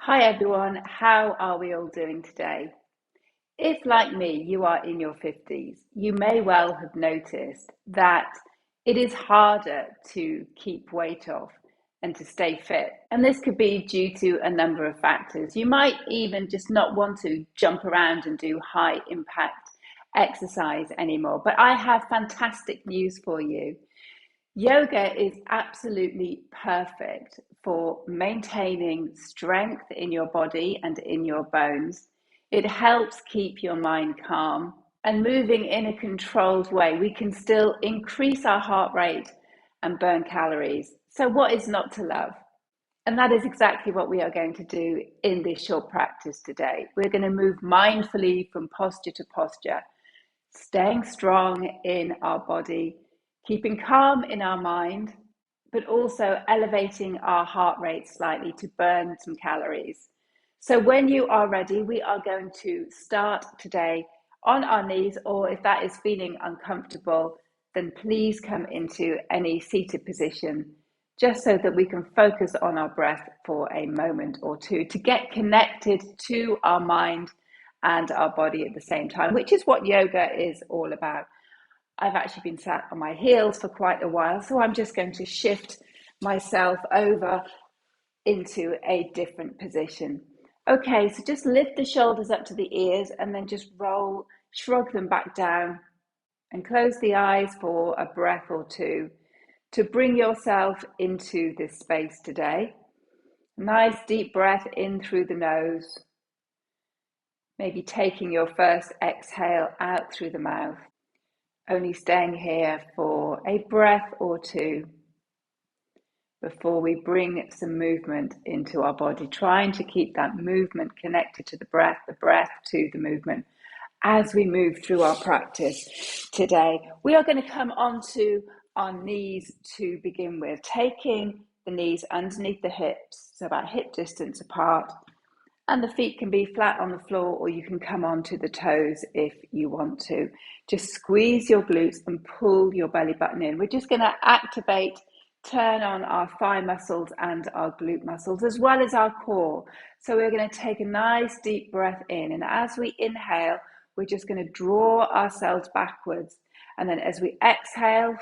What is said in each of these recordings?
Hi everyone, how are we all doing today? If, like me, you are in your 50s, you may well have noticed that it is harder to keep weight off and to stay fit. And this could be due to a number of factors. You might even just not want to jump around and do high impact exercise anymore. But I have fantastic news for you. Yoga is absolutely perfect for maintaining strength in your body and in your bones. It helps keep your mind calm and moving in a controlled way. We can still increase our heart rate and burn calories. So, what is not to love? And that is exactly what we are going to do in this short practice today. We're going to move mindfully from posture to posture, staying strong in our body, keeping calm in our mind, but also elevating our heart rate slightly to burn some calories. So when you are ready, we are going to start today on our knees, or if that is feeling uncomfortable, then please come into any seated position, just so that we can focus on our breath for a moment or two to get connected to our mind and our body at the same time, which is what yoga is all about. I've actually been sat on my heels for quite a while, so I'm just going to shift myself over into a different position. Okay, so just lift the shoulders up to the ears and then just shrug them back down and close the eyes for a breath or two to bring yourself into this space today. Nice deep breath in through the nose. Maybe taking your first exhale out through the mouth. Only staying here for a breath or two before we bring some movement into our body, trying to keep that movement connected to the breath to the movement as we move through our practice today. We are going to come onto our knees to begin with, taking the knees underneath the hips, so about hip distance apart. And the feet can be flat on the floor, or you can come onto the toes if you want to. Just squeeze your glutes and pull your belly button in. We're just going to activate, turn on our thigh muscles and our glute muscles, as well as our core. So we're going to take a nice deep breath in. And as we inhale, we're just going to draw ourselves backwards. And then as we exhale,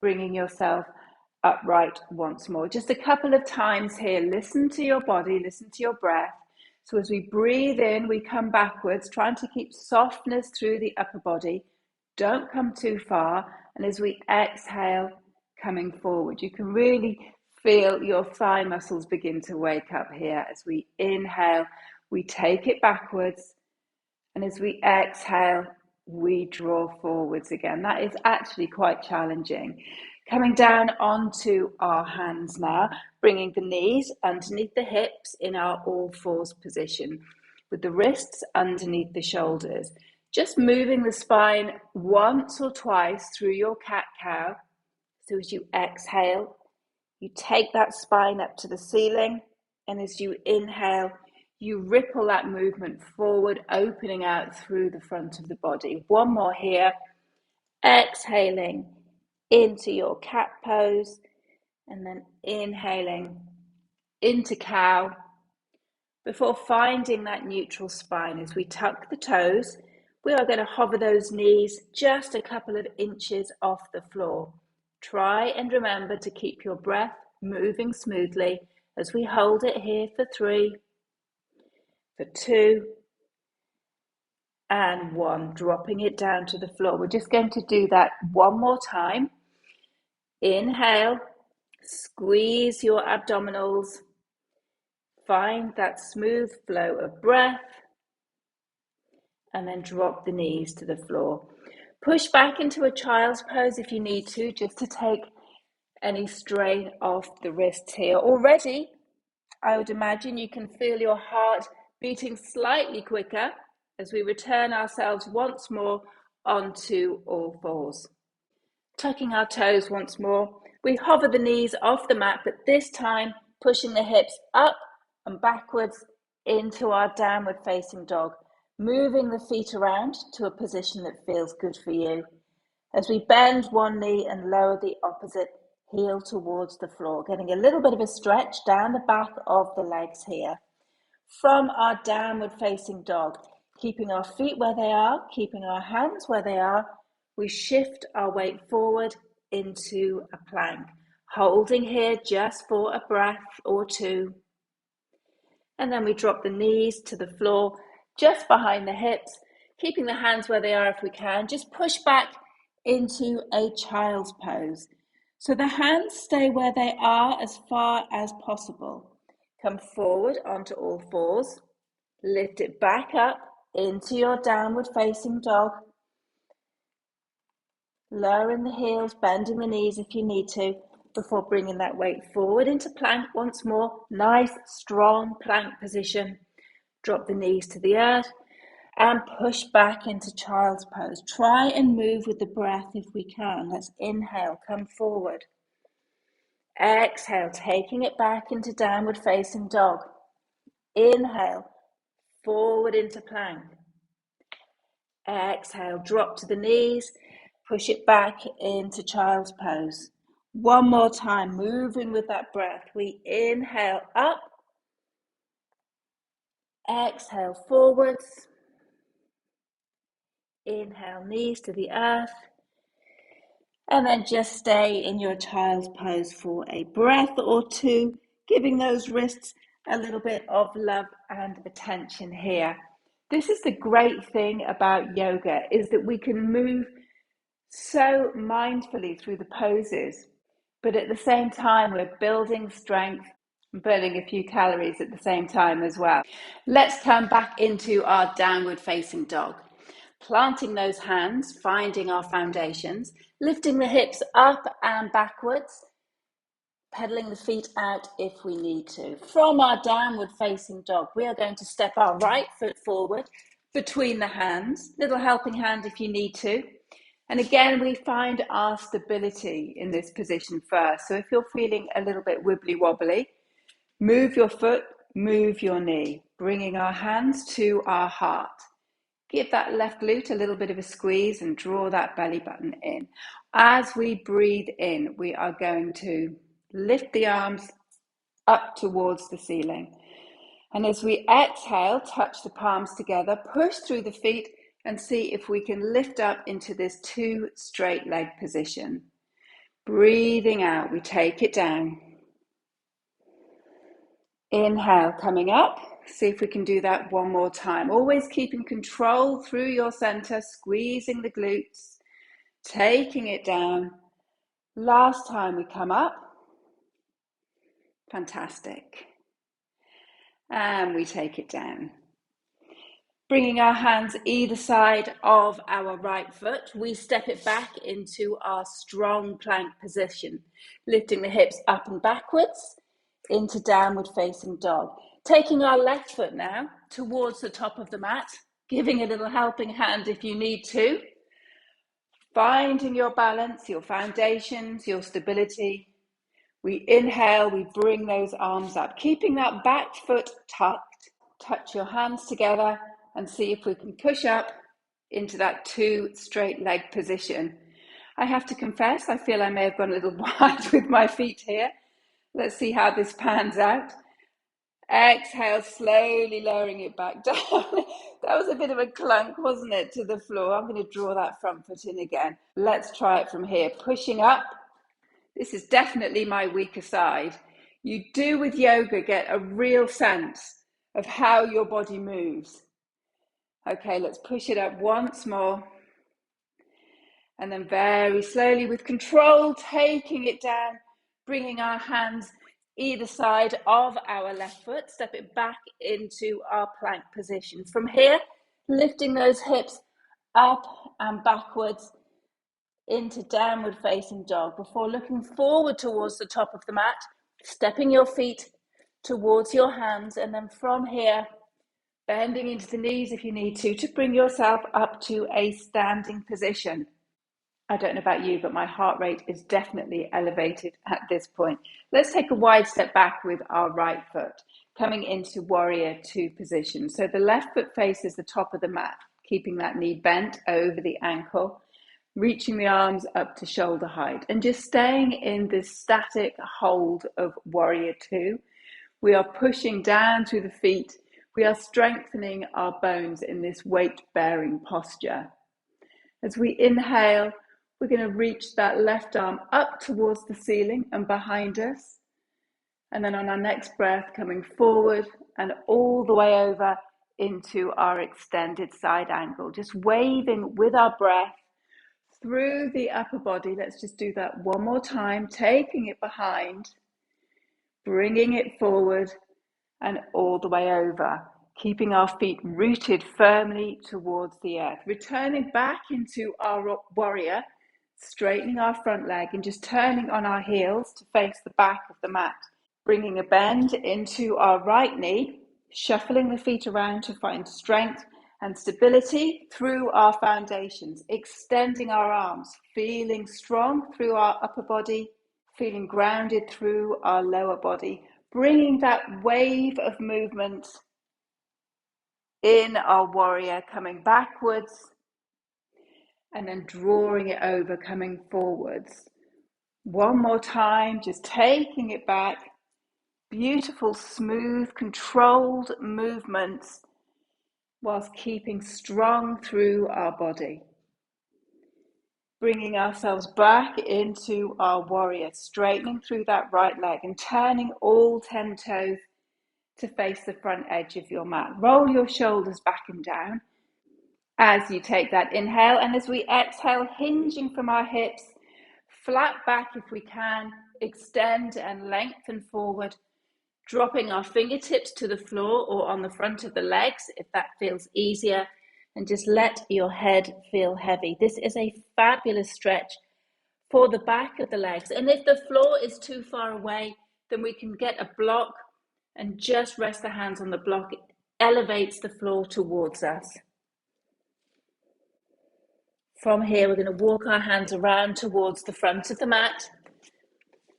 bringing yourself upright once more. Just a couple of times here. Listen to your body, listen to your breath. So as we breathe in, we come backwards, trying to keep softness through the upper body. Don't come too far. And as we exhale, coming forward, you can really feel your thigh muscles begin to wake up here. As we inhale, we take it backwards. And as we exhale, we draw forwards again. That is actually quite challenging. Coming down onto our hands now, bringing the knees underneath the hips in our all fours position, with the wrists underneath the shoulders. Just moving the spine once or twice through your cat-cow. So as you exhale, you take that spine up to the ceiling, and as you inhale, you ripple that movement forward, opening out through the front of the body. One more here. Exhaling into your cat pose, and then inhaling into cow before finding that neutral spine. As we tuck the toes, we are going to hover those knees just a couple of inches off the floor. Try and remember to keep your breath moving smoothly as we hold it here for 3, for 2, and 1, dropping it down to the floor. We're just going to do that one more time. Inhale, squeeze your abdominals, find that smooth flow of breath, and then drop the knees to the floor. Push back into a child's pose if you need to, just to take any strain off the wrists here. Already, I would imagine you can feel your heart beating slightly quicker as we return ourselves once more onto all fours. Tucking our toes once more, we hover the knees off the mat, but this time pushing the hips up and backwards into our downward facing dog, moving the feet around to a position that feels good for you. As we bend one knee and lower the opposite heel towards the floor, getting a little bit of a stretch down the back of the legs here. From our downward facing dog, keeping our feet where they are, keeping our hands where they are, we shift our weight forward into a plank, holding here just for a breath or two. And then we drop the knees to the floor, just behind the hips, keeping the hands where they are if we can. Just push back into a child's pose. So the hands stay where they are as far as possible. Come forward onto all fours. Lift it back up into your downward facing dog. Lowering the heels, bending the knees if you need to, before bringing that weight forward into plank once more. Nice, strong plank position. Drop the knees to the earth and push back into child's pose. Try and move with the breath if we can. Let's inhale, come forward. Exhale, taking it back into downward facing dog. Inhale, forward into plank. Exhale, drop to the knees, push it back into child's pose. One more time, moving with that breath. We inhale up, exhale forwards, inhale knees to the earth, and then just stay in your child's pose for a breath or two, giving those wrists a little bit of love and attention here. This is the great thing about yoga, is that we can move so mindfully through the poses, but at the same time we're building strength and burning a few calories at the same time as well. Let's come back into our downward facing dog, planting those hands, finding our foundations, lifting the hips up and backwards, pedaling the feet out if we need to. From our downward facing dog, we are going to step our right foot forward between the hands, little helping hand if you need to. And again, we find our stability in this position first. So if you're feeling a little bit wibbly wobbly, move your foot, move your knee, bringing our hands to our heart. Give that left glute a little bit of a squeeze and draw that belly button in. As we breathe in, we are going to lift the arms up towards the ceiling. And as we exhale, touch the palms together, push through the feet and see if we can lift up into this two straight leg position. Breathing out, we take it down. Inhale, coming up. See if we can do that one more time. Always keeping control through your center, squeezing the glutes, taking it down. Last time we come up. Fantastic. And we take it down. Bringing our hands either side of our right foot, we step it back into our strong plank position, lifting the hips up and backwards into downward facing dog. Taking our left foot now towards the top of the mat, giving a little helping hand if you need to. Finding your balance, your foundations, your stability. We inhale, we bring those arms up, keeping that back foot tucked. Touch your hands together and see if we can push up into that two straight leg position. I have to confess, I feel I may have gone a little wide with my feet here. Let's see how this pans out. Exhale, slowly lowering it back down. That was a bit of a clunk, wasn't it, to the floor? I'm going to draw that front foot in again. Let's try it from here. Pushing up. This is definitely my weaker side. You do with yoga get a real sense of how your body moves. Okay, let's push it up once more. And then very slowly with control, taking it down, bringing our hands either side of our left foot, step it back into our plank position. From here, lifting those hips up and backwards into downward facing dog before looking forward towards the top of the mat, stepping your feet towards your hands, and then from here, bending into the knees if you need to bring yourself up to a standing position. I don't know about you, but my heart rate is definitely elevated at this point. Let's take a wide step back with our right foot, coming into warrior two position. So the left foot faces the top of the mat, keeping that knee bent over the ankle. reaching the arms up to shoulder height and just staying in this static hold of warrior two. We are pushing down through the feet. We are strengthening our bones in this weight-bearing posture. As we inhale, we're going to reach that left arm up towards the ceiling and behind us. And then on our next breath, coming forward and all the way over into our extended side angle, just waving with our breath through the upper body. Let's just do that one more time, taking it behind, bringing it forward and all the way over, keeping our feet rooted firmly towards the earth, returning back into our warrior, straightening our front leg and just turning on our heels to face the back of the mat, bringing a bend into our right knee, shuffling the feet around to find strength and stability through our foundations, extending our arms, feeling strong through our upper body, feeling grounded through our lower body, bringing that wave of movement in our warrior, coming backwards and then drawing it over, coming forwards. One more time, just taking it back. Beautiful, smooth, controlled movements whilst keeping strong through our body. Bringing ourselves back into our warrior, straightening through that right leg and turning all 10 toes to face the front edge of your mat. Roll your shoulders back and down as you take that inhale, and as we exhale, hinging from our hips, flat back if we can, extend and lengthen forward, dropping our fingertips to the floor or on the front of the legs if that feels easier, and just let your head feel heavy. This is a fabulous stretch for the back of the legs, and if the floor is too far away, then we can get a block and just rest the hands on the block. It elevates the floor towards us. From here, we're going to walk our hands around towards the front of the mat,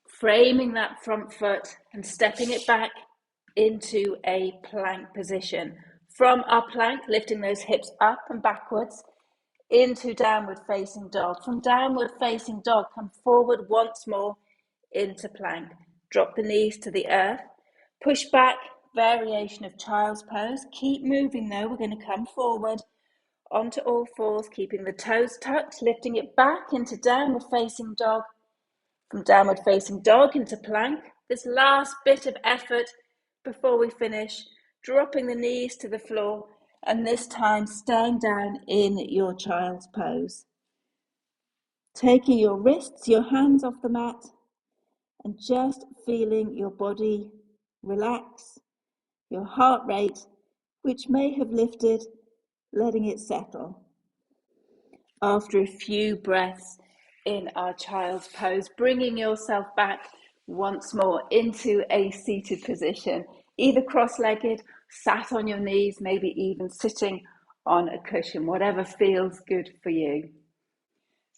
framing that front foot and stepping it back into a plank position. From our plank, lifting those hips up and backwards into downward facing dog. From downward facing dog, come forward once more into plank. Drop the knees to the earth. Push back, variation of child's pose. Keep moving though. We're going to come forward onto all fours, keeping the toes tucked, lifting it back into downward facing dog. From downward facing dog into plank. This last bit of effort before we finish, dropping the knees to the floor, and this time staying down in your child's pose. Taking your wrists, your hands off the mat, and just feeling your body relax, your heart rate, which may have lifted, letting it settle. After a few breaths in our child's pose, bringing yourself back once more into a seated position, either cross-legged, sat on your knees, maybe even sitting on a cushion, whatever feels good for you.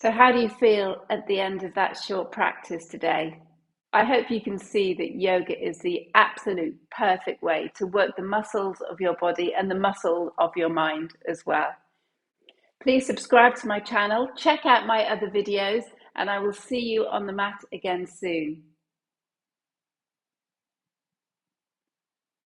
So how do you feel at the end of that short practice today? I hope you can see that yoga is the absolute perfect way to work the muscles of your body and the muscle of your mind as well. Please subscribe to my channel, check out my other videos, and I will see you on the mat again soon.